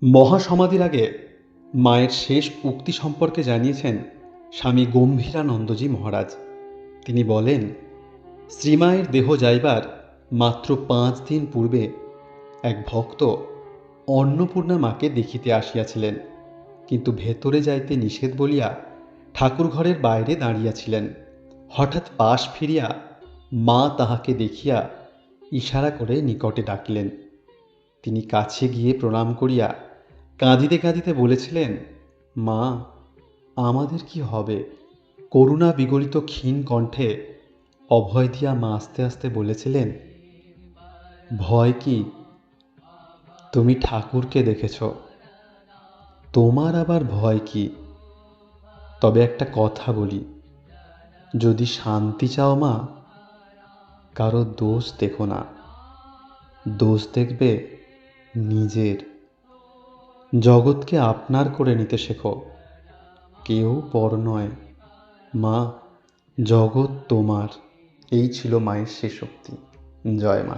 মহাসমাধির আগে মায়ের শেষ উক্তি সম্পর্কে জানিয়েছেন স্বামী গম্ভীরানন্দজি মহারাজ। তিনি বলেন, শ্রীমায়ের দেহ যাইবার মাত্র 5 দিন পূর্বে এক ভক্ত অন্নপূর্ণা মাকে দেখিতে আসিয়াছিলেন, কিন্তু ভেতরে যাইতে নিষেধ বলিয়া ঠাকুর ঘরের বাইরে দাঁড়িয়াছিলেন। হঠাৎ পাশ ফিরিয়া মা তাহাকে দেখিয়া ইশারা করে নিকটে ডাকিলেন। তিনি কাছে গিয়ে প্রণাম করিয়া কাঁদিতে কাঁদিতে বলেছিলেন, মা, আমাদের কি হবে? করুণা বিগলিত ক্ষীণ কণ্ঠে অভয় দিয়া মা আস্তে আস্তে বলেছিলেন, ভয় কি? তুমি ঠাকুরকে দেখেছ, তোমার আবার ভয় কি? তবে একটা কথা বলি, যদি শান্তি চাও মা, কারো দোষ দেখো না, দোষ দেখবে নিজের। জগৎকে আপনার করে নিতে শেখো, কেউ পর নয়। মা, জগৎ তোমার। এই ছিল মায়ের শেষ উক্তি। জয় মা।